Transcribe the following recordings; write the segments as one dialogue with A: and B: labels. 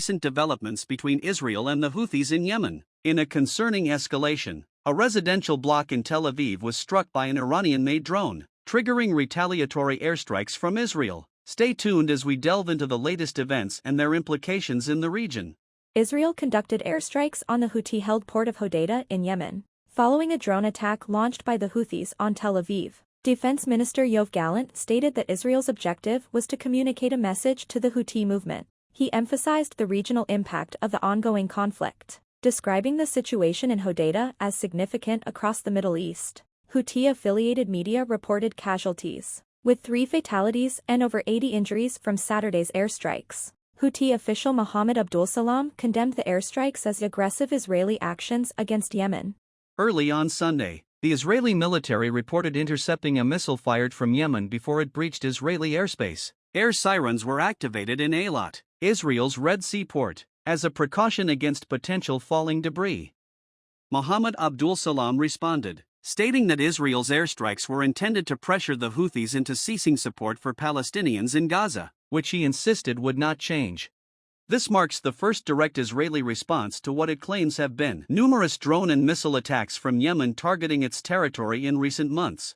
A: recent developments between Israel and the Houthis in Yemen. In a concerning escalation, a residential block in Tel Aviv was struck by an Iranian-made drone, triggering retaliatory airstrikes from Israel. Stay tuned as we delve into the latest events and their implications in the region.
B: Israel conducted airstrikes on the Houthi-held port of Hodeidah in Yemen, following a drone attack launched by the Houthis on Tel Aviv. Defense Minister Yoav Gallant stated that Israel's objective was to communicate a message to the Houthi movement. He emphasized the regional impact of the ongoing conflict, describing the situation in Hodeidah as significant across the Middle East. Houthi-affiliated media reported casualties, with 3 fatalities and over 80 injuries from Saturday's airstrikes. Houthi official Mohammed Abdulsalam condemned the airstrikes as aggressive Israeli actions against Yemen.
A: Early on Sunday, the Israeli military reported intercepting a missile fired from Yemen before it breached Israeli airspace. Air sirens were activated in Eilat, Israel's Red Sea port, as a precaution against potential falling debris. Mohammed Abdulsalam responded, stating that Israel's airstrikes were intended to pressure the Houthis into ceasing support for Palestinians in Gaza, which he insisted would not change. This marks the first direct Israeli response to what it claims have been numerous drone and missile attacks from Yemen targeting its territory in recent months.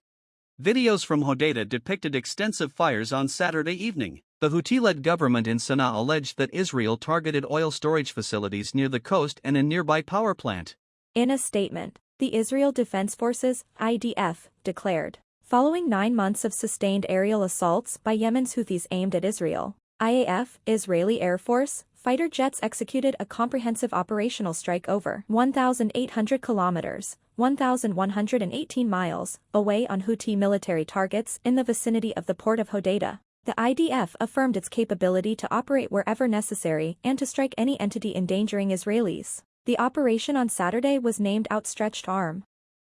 A: Videos from Hodeidah depicted extensive fires on Saturday evening. The Houthi-led government in Sana'a alleged that Israel targeted oil storage facilities near the coast and a nearby power plant.
B: In a statement, the Israel Defense Forces, IDF, declared, following 9 months of sustained aerial assaults by Yemen's Houthis aimed at Israel, IAF, Israeli Air Force, fighter jets executed a comprehensive operational strike over 1,800 kilometers, 1,118 miles, away on Houthi military targets in the vicinity of the port of Hodeidah. The IDF affirmed its capability to operate wherever necessary and to strike any entity endangering Israelis. The operation on Saturday was named Outstretched Arm.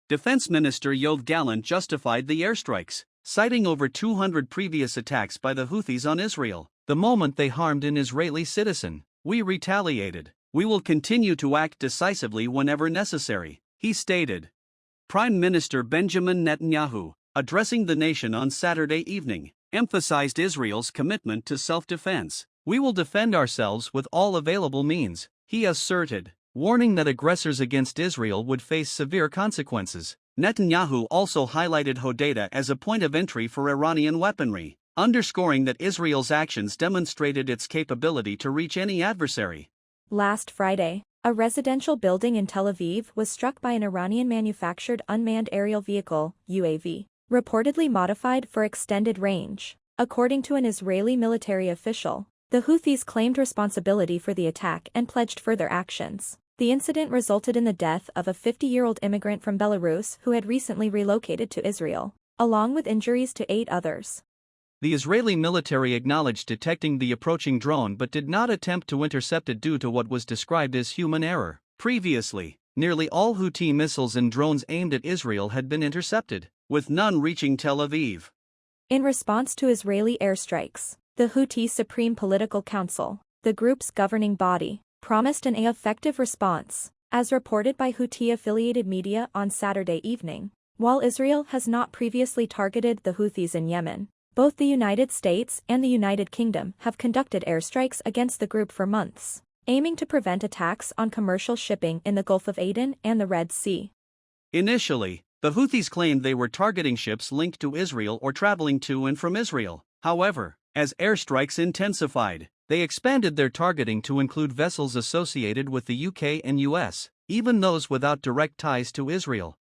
A: Defense Minister Yoav Gallant justified the airstrikes, citing over 200 previous attacks by the Houthis on Israel. The moment they harmed an Israeli citizen, we retaliated. We will continue to act decisively whenever necessary, he stated. Prime Minister Benjamin Netanyahu, addressing the nation on Saturday evening, emphasized Israel's commitment to self-defense. We will defend ourselves with all available means, he asserted, warning that aggressors against Israel would face severe consequences. Netanyahu also highlighted Hodeidah as a point of entry for Iranian weaponry, underscoring that Israel's actions demonstrated its capability to reach any adversary.
B: Last Friday, a residential building in Tel Aviv was struck by an Iranian-manufactured unmanned aerial vehicle, UAV, reportedly modified for extended range. According to an Israeli military official, the Houthis claimed responsibility for the attack and pledged further actions. The incident resulted in the death of a 50-year-old immigrant from Belarus who had recently relocated to Israel, along with injuries to 8 others.
A: The Israeli military acknowledged detecting the approaching drone but did not attempt to intercept it due to what was described as human error. Previously, nearly all Houthi missiles and drones aimed at Israel had been intercepted, with none reaching Tel Aviv.
B: In response to Israeli airstrikes, the Houthi Supreme Political Council, the group's governing body, promised an effective response, as reported by Houthi-affiliated media on Saturday evening. While Israel has not previously targeted the Houthis in Yemen, both the United States and the United Kingdom have conducted airstrikes against the group for months, aiming to prevent attacks on commercial shipping in the Gulf of Aden and the Red Sea.
A: Initially, the Houthis claimed they were targeting ships linked to Israel or traveling to and from Israel. However, as airstrikes intensified, they expanded their targeting to include vessels associated with the UK and US, even those without direct ties to Israel.